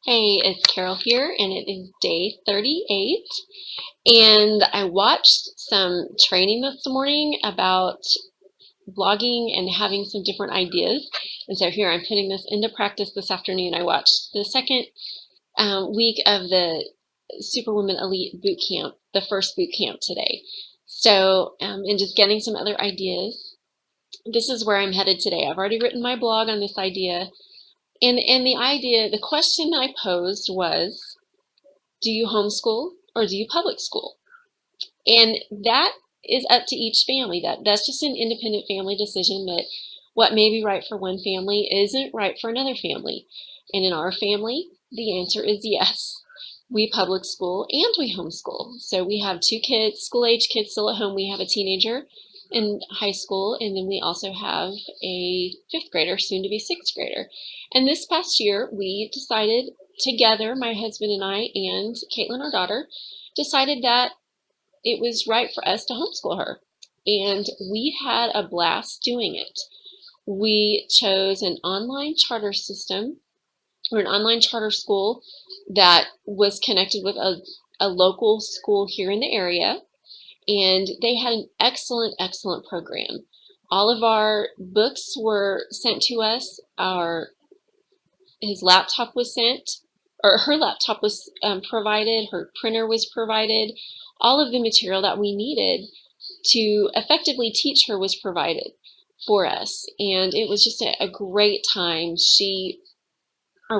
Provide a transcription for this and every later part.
Hey, it's Carol here, and it is day 38. And I watched some training this morning about blogging and having some different ideas. And so here I'm putting this into practice this afternoon. I watched the second week of the Superwoman Elite Boot Camp, the first boot camp today. So, and just getting some other ideas. This is where I'm headed today. I've already written my blog on this idea. And the question that I posed was, do you homeschool or do you public school? And that is up to each family. That's just an independent family decision that what may be right for one family isn't right for another family. And in our family, the answer is yes. We public school and we homeschool. So we have two kids, school-age kids still at home. We have a teenager in high school, and then we also have a fifth grader, soon to be sixth grader. And this past year, we decided together, my husband and I and Caitlin, our daughter, decided that it was right for us to homeschool her. And we had a blast doing it. We chose an online charter system or an online charter school that was connected with a local school here in the area. And they had an excellent, excellent program. All of our books were sent to us. His laptop was sent, or her laptop was provided. Her printer was provided. All of the material that we needed to effectively teach her was provided for us. And it was just a great time.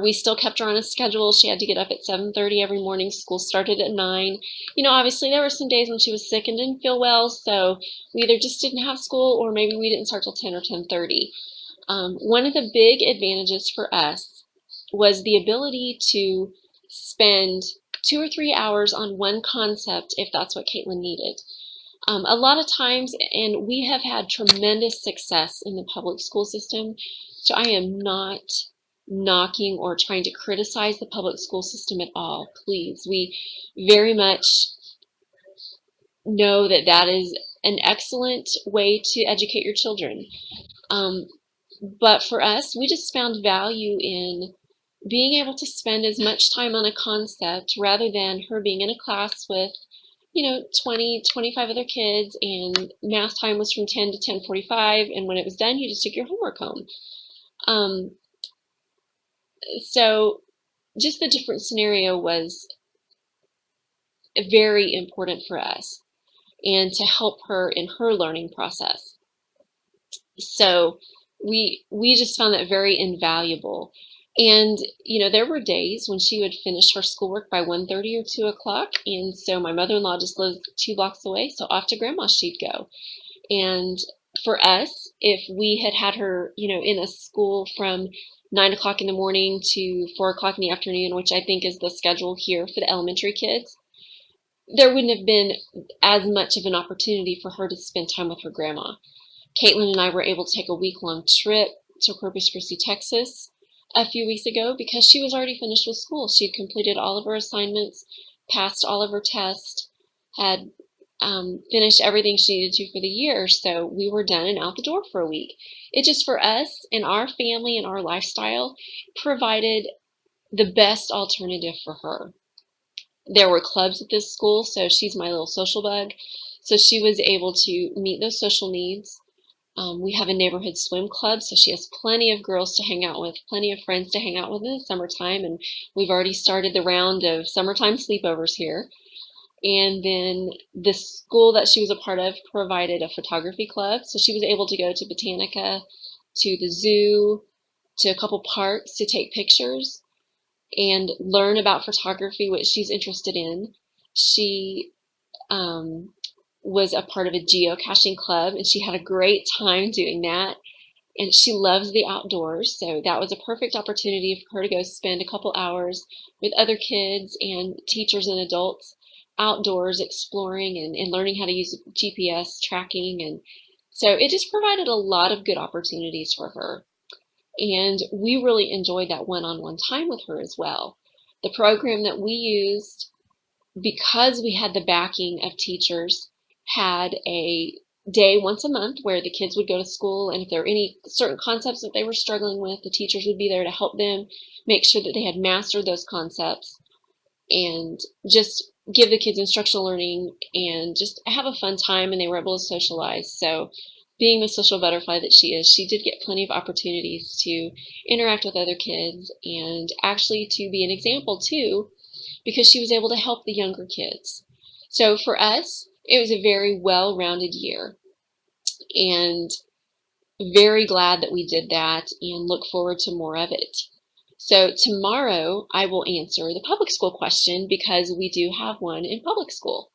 We still kept her on a schedule. She had to get up at 7:30 every morning. School started at 9. Obviously there were some days when she was sick and didn't feel well, so we either just didn't have school or maybe we didn't start till 10 or 10:30. One of the big advantages for us was the ability to spend 2 or 3 hours on one concept if that's what Caitlin needed. A lot of times, and we have had tremendous success in the public school system, so I am not knocking or trying to criticize the public school system at all. Please, we very much know that that is an excellent way to educate your children. But for us, we just found value in being able to spend as much time on a concept rather than her being in a class with 20, 25 other kids, and math time was from 10 to 10:45, and when it was done, you just took your homework home. So just the different scenario was very important for us and to help her in her learning process. So we just found that very invaluable. And there were days when she would finish her schoolwork by 1:30 or 2 o'clock, and so my mother-in-law just lived 2 blocks away, so off to grandma she'd go. And for us, if we had had her in a school from 9 o'clock in the morning to 4 o'clock in the afternoon, which I think is the schedule here for the elementary kids, there wouldn't have been as much of an opportunity for her to spend time with her grandma. Caitlin and I were able to take a week-long trip to Corpus Christi, Texas a few weeks ago because she was already finished with school. She'd completed all of her assignments, passed all of her tests, had finished everything she needed to for the year, so we were done and out the door for a week. It just, for us and our family and our lifestyle, provided the best alternative for her. There were clubs at this school, so she's my little social bug, so she was able to meet those social needs. We have a neighborhood swim club, so she has plenty of girls to hang out with, plenty of friends to hang out with in the summertime, and we've already started the round of summertime sleepovers here. And then the school that she was a part of provided a photography club, so she was able to go to Botanica, to the zoo, to a couple parks to take pictures and learn about photography, which she's interested in. She was a part of a geocaching club, and she had a great time doing that. And she loves the outdoors, so that was a perfect opportunity for her to go spend a couple hours with other kids and teachers and adults outdoors exploring and learning how to use GPS tracking. And so it just provided a lot of good opportunities for her. And we really enjoyed that one-on-one time with her as well. The program that we used, because we had the backing of teachers, had a day once a month where the kids would go to school, and if there were any certain concepts that they were struggling with, the teachers would be there to help them make sure that they had mastered those concepts, and just give the kids instructional learning and just have a fun time, and they were able to socialize. So being the social butterfly that she is, she did get plenty of opportunities to interact with other kids and actually to be an example too, because she was able to help the younger kids. So for us, it was a very well-rounded year, and very glad that we did that and look forward to more of it. So tomorrow I will answer the public school question because we do have one in public school.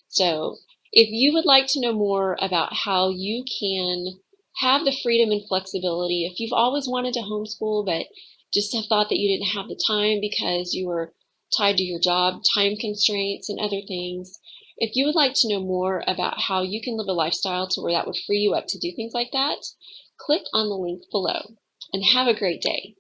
So if you would like to know more about how you can have the freedom and flexibility, if you've always wanted to homeschool but just have thought that you didn't have the time because you were tied to your job, time constraints, and other things, if you would like to know more about how you can live a lifestyle to where that would free you up to do things like that, click on the link below and have a great day.